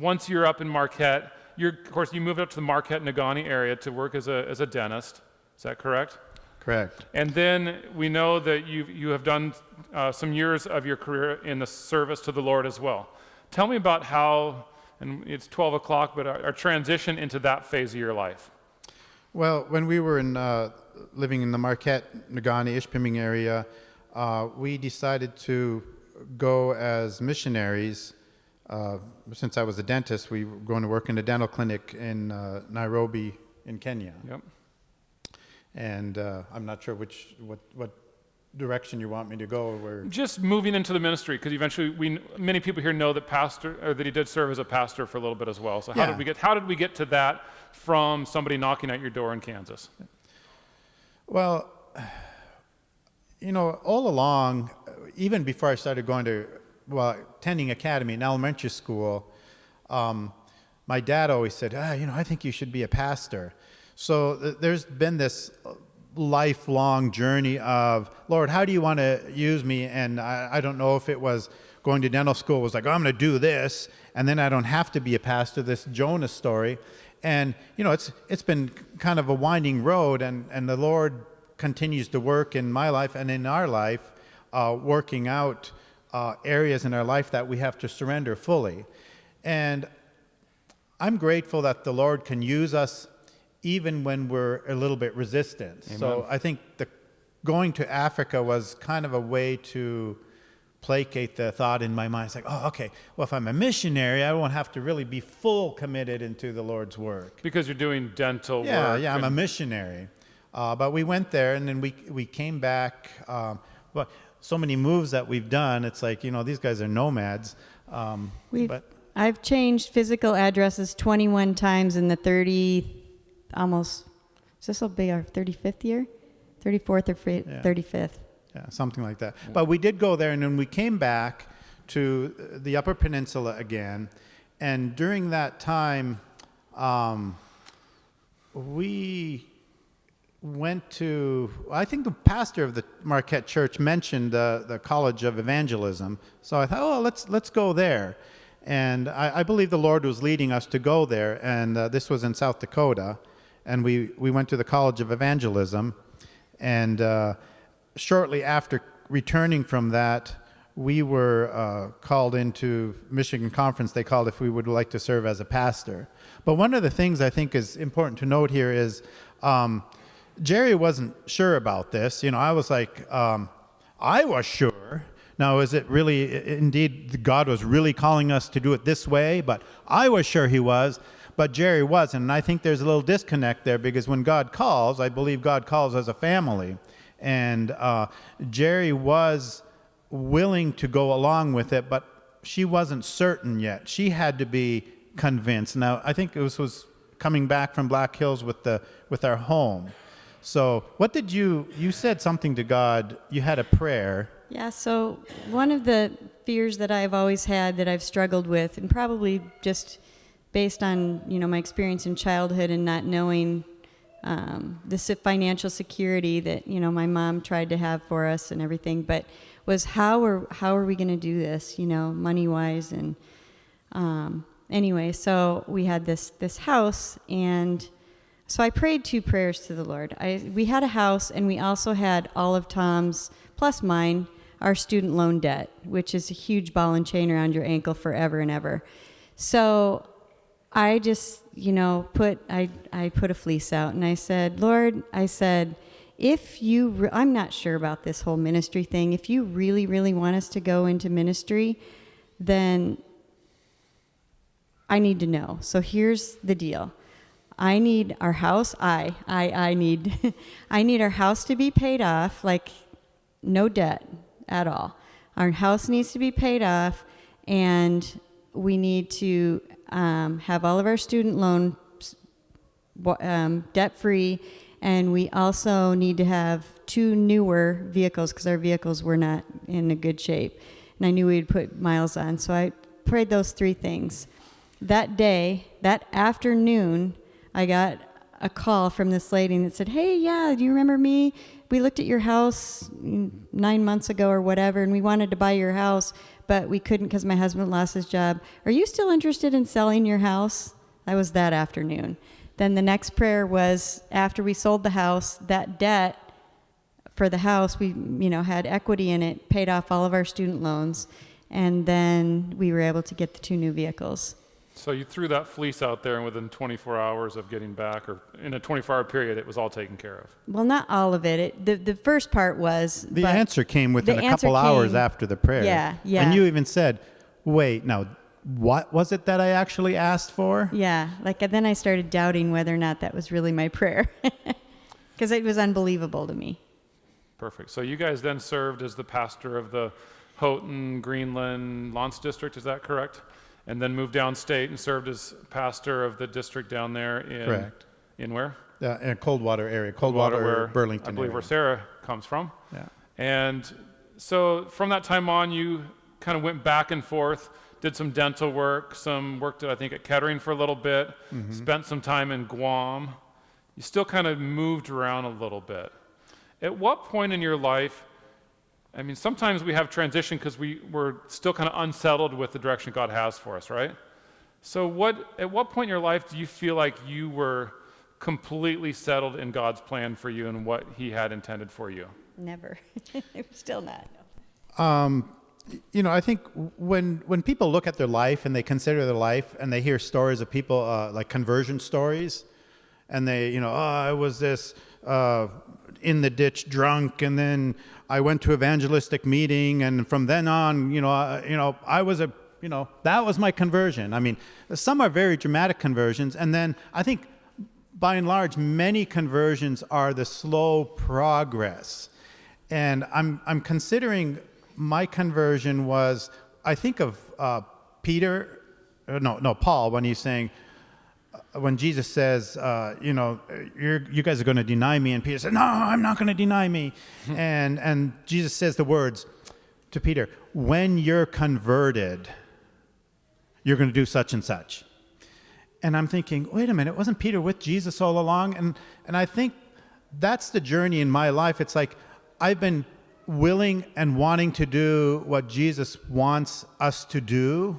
once you're up in Marquette? Of course, you moved up to the Marquette-Negaunee area to work as a dentist. Is that correct? Correct. And then we know that you have done some years of your career in the service to the Lord as well. Tell me about how, and it's 12 o'clock, but our transition into that phase of your life. Well, when we were living in the Marquette-Negaunee, Ishpeming area, we decided to go as missionaries. Since I was a dentist, we were going to work in a dental clinic in Nairobi in Kenya. Yep. And I'm not sure what direction you want me to go. Just moving into the ministry, because eventually many people here know that that he did serve as a pastor for a little bit as well. So how did we get to that from somebody knocking at your door in Kansas? Well, you know, all along, even before I started attending academy in elementary school, my dad always said, I think you should be a pastor. So there's been this lifelong journey of, Lord, how do you want to use me? And I don't know if it was going to dental school was like, I'm going to do this, and then I don't have to be a pastor, this Jonah story. And, you know, it's been kind of a winding road, and the Lord continues to work in my life and in our life, working out areas in our life that we have to surrender fully. And I'm grateful that the Lord can use us even when we're a little bit resistant. Amen. So I think going to Africa was kind of a way to placate the thought in my mind. It's like, oh, okay, well, if I'm a missionary, I won't have to really be full committed into the Lord's work. Because you're doing dental Yeah, work. yeah, I'm a missionary. But we went there, and then we came back. But so many moves that we've done, it's like, these guys are nomads. I've changed physical addresses 21 times in the this will be our 35th year? 34th or 35th. Yeah, something like that. But we did go there, and then we came back to the Upper Peninsula again. And during that time, we went to, I think the pastor of the Marquette Church mentioned the College of Evangelism. So I thought, oh, let's go there. And I believe the Lord was leading us to go there. And this was in South Dakota. And we went to the College of Evangelism. And shortly after returning from that, we were called into Michigan Conference. They called if we would like to serve as a pastor. But one of the things I think is important to note here is Jerry wasn't sure about this. I was like, I was sure. Now, is it really, indeed, God was really calling us to do it this way? But I was sure he was, but Jerry wasn't. And I think there's a little disconnect there, because when God calls, I believe God calls as a family. And Jerry was willing to go along with it, but she wasn't certain yet. She had to be convinced. Now, I think it was coming back from Black Hills with our home. So what did you said something to God, you had a prayer. Yeah, so one of the fears that I've always had, that I've struggled with, and probably just based on, my experience in childhood and not knowing the financial security that, my mom tried to have for us and everything, but was how are we going to do this, money-wise. And anyway, so we had this house, and so I prayed 2 prayers to the Lord. We had a house, and we also had all of Tom's, plus mine, our student loan debt, which is a huge ball and chain around your ankle forever and ever. So I just, put a fleece out, and I said, Lord, if you, I'm not sure about this whole ministry thing. If you really, really want us to go into ministry, then I need to know. So here's the deal. I need our house. I need, I need our house to be paid off, like no debt at all. Our house needs to be paid off, and we need to have all of our student loans debt-free, and we also need to have 2 newer vehicles because our vehicles were not in a good shape. And I knew we'd put miles on, so I prayed those 3 things. That day, that afternoon, I got a call from this lady that said, hey, yeah, do you remember me? We looked at your house 9 months ago or whatever, and we wanted to buy your house, but we couldn't because my husband lost his job. Are you still interested in selling your house? That was that afternoon. Then the next prayer was, after we sold the house, that debt for the house, we had equity in it, paid off all of our student loans, and then we were able to get the 2 new vehicles. So you threw that fleece out there, and within 24 hours of getting back, or in a 24-hour period, it was all taken care of. Well, not all of it. The first part was... The answer came within a couple hours after the prayer. Yeah. And you even said, wait, now, what was it that I actually asked for? Yeah, then I started doubting whether or not that was really my prayer, because it was unbelievable to me. Perfect. So you guys then served as the pastor of the Houghton, Greenland, Lance district, is that correct? And then moved downstate and served as pastor of the district down there in... Correct. In where? In a Coldwater area. Coldwater, where Burlington I believe area. where Sarah comes from. Yeah. And so from that time on, you kind of went back and forth, did some dental work, worked I think at Kettering for a little bit, spent some time in Guam. You still kind of moved around a little bit. At what point in your life, sometimes we have transition because we're still kind of unsettled with the direction God has for us, right? So at what point in your life do you feel like you were completely settled in God's plan for you and what he had intended for you? Never. Still not. I think when people look at their life and they consider their life and they hear stories of people like conversion stories, and they, I was this, in the ditch drunk, and then I went to evangelistic meeting, and from then on, I was that was my conversion. I mean, some are very dramatic conversions, and then I think, by and large, many conversions are the slow progress. And I'm considering my conversion was, I think of Paul, when he's saying, when Jesus says, you guys are going to deny me, and Peter says, no, I'm not going to deny me. and Jesus says the words to Peter, when you're converted, you're going to do such and such. And I'm thinking, wait a minute, wasn't Peter with Jesus all along? And I think that's the journey in my life. It's like I've been willing and wanting to do what Jesus wants us to do,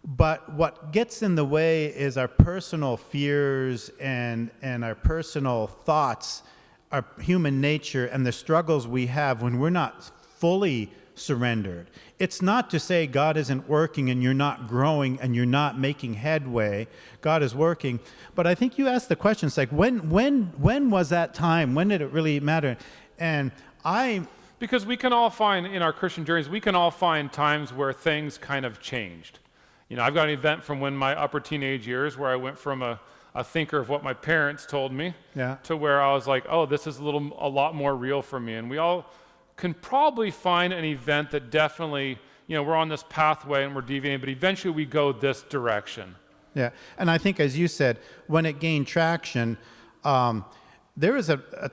but what gets in the way is our personal fears and our personal thoughts, our human nature, and the struggles we have when we're not fully surrendered. It's not to say God isn't working and you're not growing and you're not making headway. God is working. But I think you asked the question, it's like, when was that time? When did it really matter? And because we can all find, in our Christian journeys, we can all find times where things kind of changed. I've got an event from my upper teenage years where I went from a thinker of what my parents told me to where I was like, oh, this is a lot more real for me. And we all can probably find an event that definitely, we're on this pathway and we're deviating, but eventually we go this direction. Yeah, and I think, as you said, when it gained traction, there was a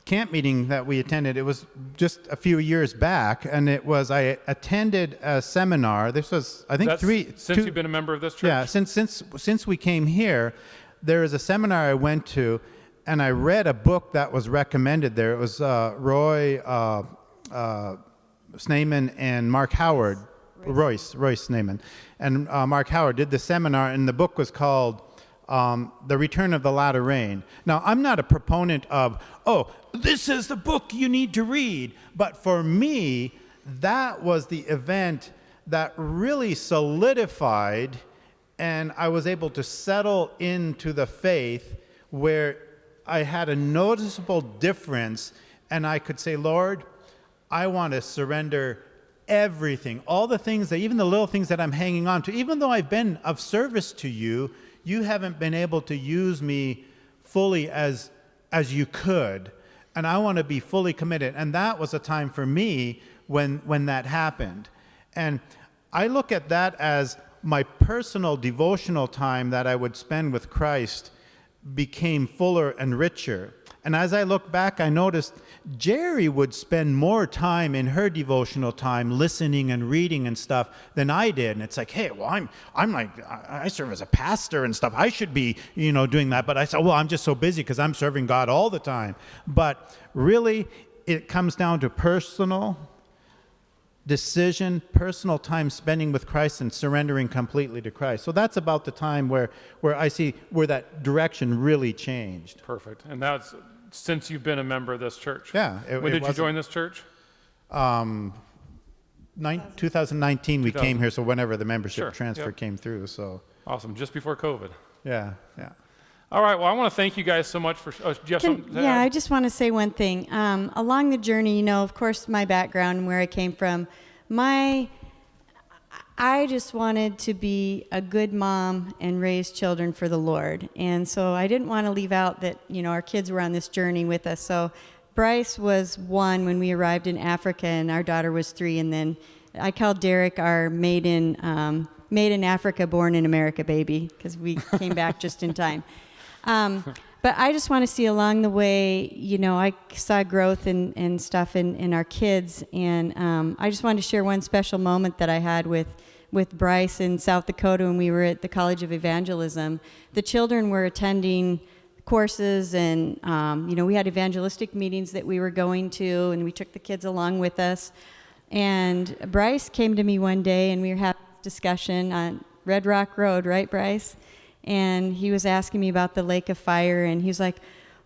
camp meeting that we attended. It was just a few years back, and I attended a seminar. This was, I think, since you've been a member of this church? Yeah, since we came here, there was a seminar I went to, and I read a book that was recommended there. It was Roy Snyman and Mark Howard, Royce Snyman, and Mark Howard did the seminar, and the book was called The Return of the Latter Rain. Now, I'm not a proponent of, this is the book you need to read, but for me, that was the event that really solidified, and I was able to settle into the faith where I had a noticeable difference, and I could say, Lord, I want to surrender everything, all the things that, even the little things that I'm hanging on to, even though I've been of service to you, you haven't been able to use me fully as you could, and I want to be fully committed. And that was a time for me when that happened. And I look at that as my personal devotional time that I would spend with Christ became fuller and richer. And as I look back, I noticed Jerry would spend more time in her devotional time listening and reading and stuff than I did. And it's like, hey, well, I'm like, I serve as a pastor and stuff. I should be, doing that. But I said, well, I'm just so busy because I'm serving God all the time. But really, it comes down to personal decision, personal time spending with Christ and surrendering completely to Christ. So that's about the time where I see where that direction really changed. Perfect. And that's since you've been a member of this church. Yeah. When did you join this church? 2019 we came here, so whenever the membership transfer came through. So awesome. Just before COVID. Yeah. All right. Well, I want to thank you guys so much for. Do you have something to add? I just want to say one thing. Along the journey, of course, my background and where I came from, I just wanted to be a good mom and raise children for the Lord. And so I didn't want to leave out that, our kids were on this journey with us. So Bryce was 1 when we arrived in Africa, and our daughter was 3. And then I called Derek our made in Africa, born in America baby, because we came back just in time. But I just want to see along the way, I saw growth and stuff in our kids. And I just wanted to share one special moment that I had with Bryce in South Dakota when we were at the College of Evangelism. The children were attending courses, and we had evangelistic meetings that we were going to, and we took the kids along with us. And Bryce came to me one day, and we were having a discussion on Red Rock Road, right, Bryce? And he was asking me about the lake of fire, and he was like,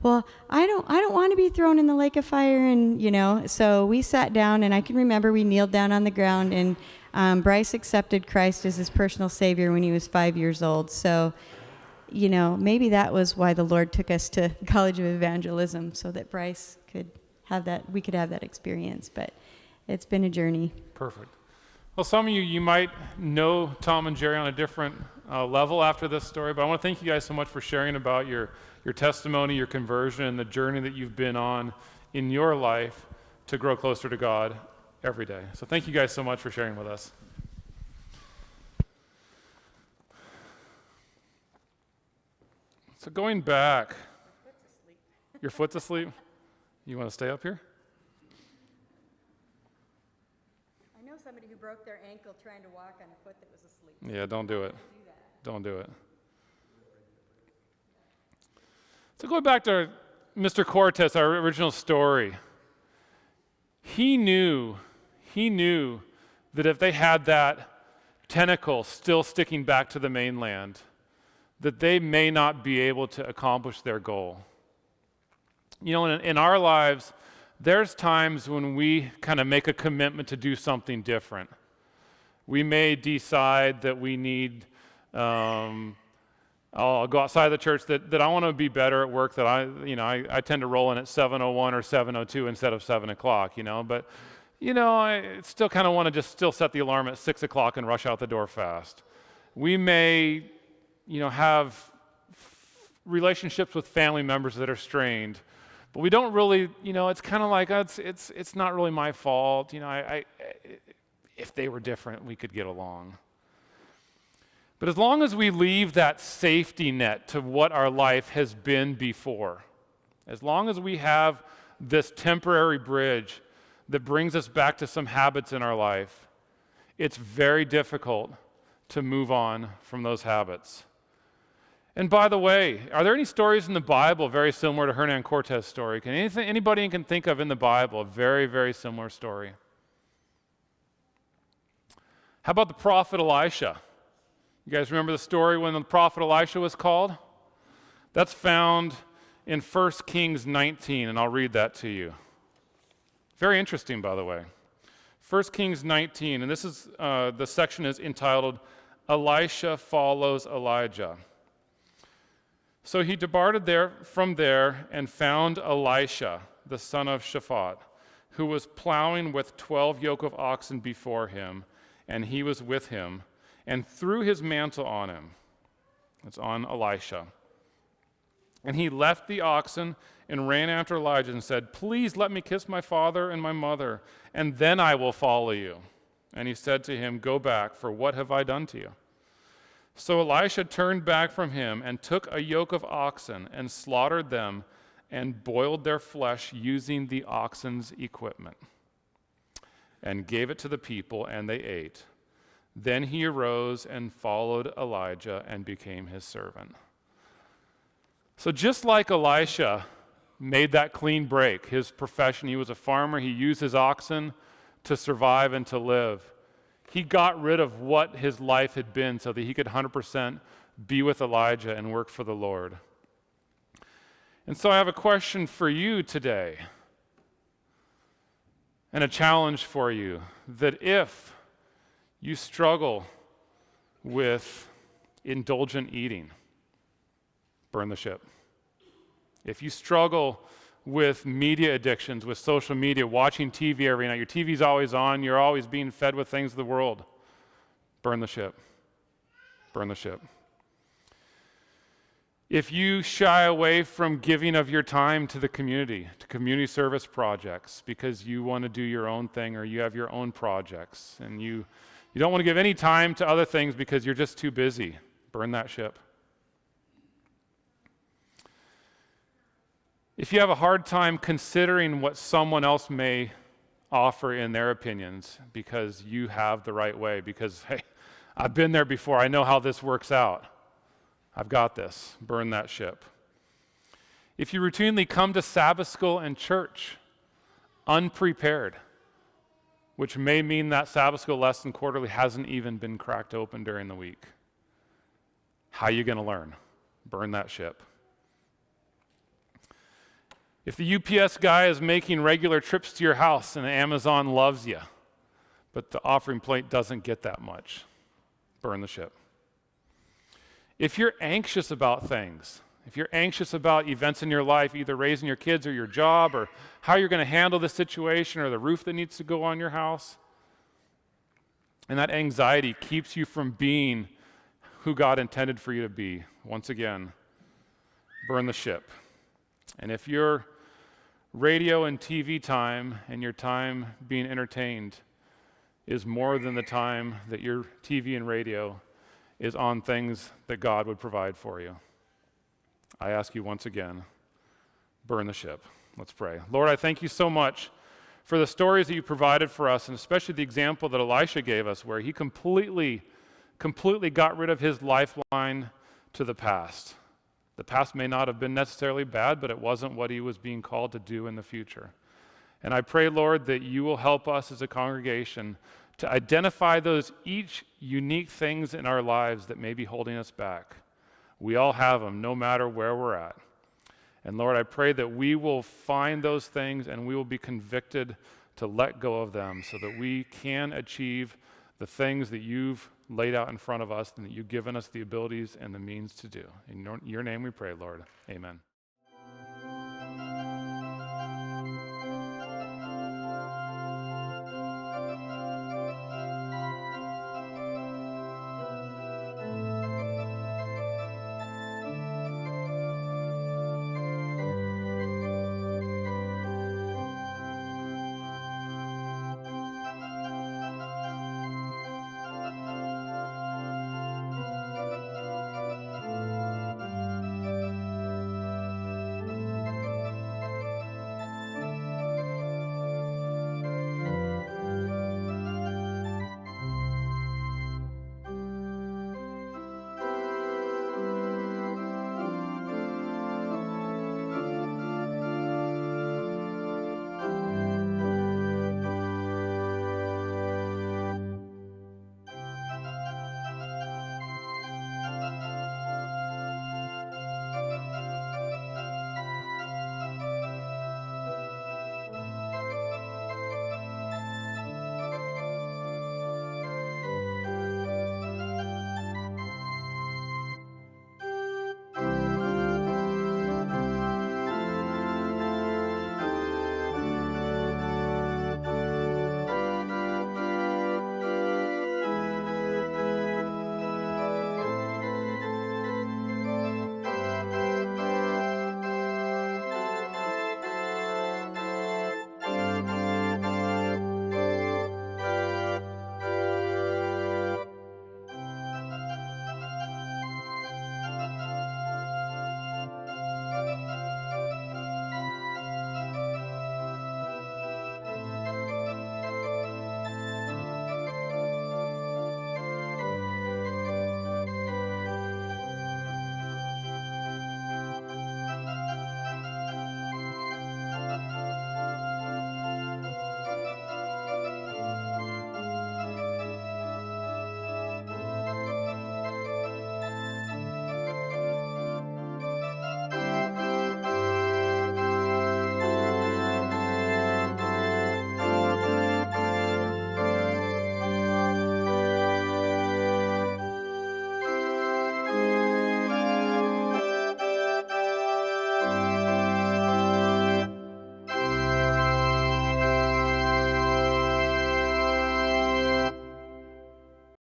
well, I don't want to be thrown in the lake of fire. And, so we sat down, and I can remember we kneeled down on the ground, and Bryce accepted Christ as his personal Savior when he was 5 years old. So maybe that was why the Lord took us to College of Evangelism, so that Bryce could have that, we could have that experience. But it's been a journey. Perfect. Well, some of you might know Tom and Jerry on a different level after this story, but I want to thank you guys so much for sharing about your testimony, your conversion, and the journey that you've been on in your life to grow closer to God every day. So thank you guys so much for sharing with us. So going back, your foot's asleep? You want to stay up here? I know somebody who broke their ankle trying to walk on a foot that was asleep. Yeah, don't do it. Don't do it. So going back to Mr. Cortez, our original story, he knew that if they had that tentacle still sticking back to the mainland, that they may not be able to accomplish their goal. In our lives, there's times when we kind of make a commitment to do something different. We may decide that we need, I'll go outside the church, that I want to be better at work, that I tend to roll in at 7:01 or 7:02 instead of 7 o'clock, but I still kind of want to just still set the alarm at 6 o'clock and rush out the door fast. We may have relationships with family members that are strained, but we don't really, it's kind of like, it's not really my fault. If they were different, we could get along. But as long as we leave that safety net to what our life has been before, as long as we have this temporary bridge that brings us back to some habits in our life, it's very difficult to move on from those habits. And by the way, are there any stories in the Bible very similar to Hernan Cortez's story? Anybody can think of in the Bible a very, very similar story? How about the prophet Elisha? You guys remember the story when the prophet Elisha was called? That's found in 1 Kings 19, and I'll read that to you. Very interesting, by the way. 1 Kings 19, and this is the section is entitled, Elisha Follows Elijah. So he departed from there and found Elisha, the son of Shaphat, who was plowing with 12 yoke of oxen before him, and he was with him, and threw his mantle on him. It's on Elisha. And he left the oxen and ran after Elijah and said, "Please let me kiss my father and my mother, and then I will follow you." And he said to him, "Go back, for what have I done to you?" So Elisha turned back from him and took a yoke of oxen and slaughtered them and boiled their flesh using the oxen's equipment and gave it to the people, and they ate. Then he arose and followed Elijah and became his servant. So just like Elisha made that clean break, his profession, he was a farmer, he used his oxen to survive and to live. He got rid of what his life had been so that he could 100% be with Elijah and work for the Lord. And so I have a question for you today and a challenge for you, that if you struggle with indulgent eating, burn the ship. If you struggle with media addictions, with social media, watching TV every night, your TV's always on, you're always being fed with things of the world, burn the ship. Burn the ship. If you shy away from giving of your time to the community, to community service projects, because you want to do your own thing or you have your own projects, and you don't want to give any time to other things because you're just too busy, burn that ship. If you have a hard time considering what someone else may offer in their opinions because you have the right way, because, hey, I've been there before, I know how this works out, I've got this, burn that ship. If you routinely come to Sabbath school and church unprepared, which may mean that Sabbath school lesson quarterly hasn't even been cracked open during the week, how are you going to learn? Burn that ship. If the UPS guy is making regular trips to your house and Amazon loves you, but the offering plate doesn't get that much, burn the ship. If you're anxious about things, if you're anxious about events in your life, either raising your kids or your job or how you're going to handle the situation or the roof that needs to go on your house, and that anxiety keeps you from being who God intended for you to be, once again, burn the ship. And if your radio and TV time and your time being entertained is more than the time that your TV and radio is on things that God would provide for you, I ask you once again, burn the ship. Let's pray. Lord, I thank you so much for the stories that you provided for us, and especially the example that Elisha gave us, where he completely got rid of his lifeline to the past. The past may not have been necessarily bad, but it wasn't what he was being called to do in the future. And I pray, Lord, that you will help us as a congregation to identify those each unique things in our lives that may be holding us back. We all have them, no matter where we're at. And Lord, I pray that we will find those things and we will be convicted to let go of them so that we can achieve the things that you've laid out in front of us and that you've given us the abilities and the means to do. In your name we pray, Lord. Amen.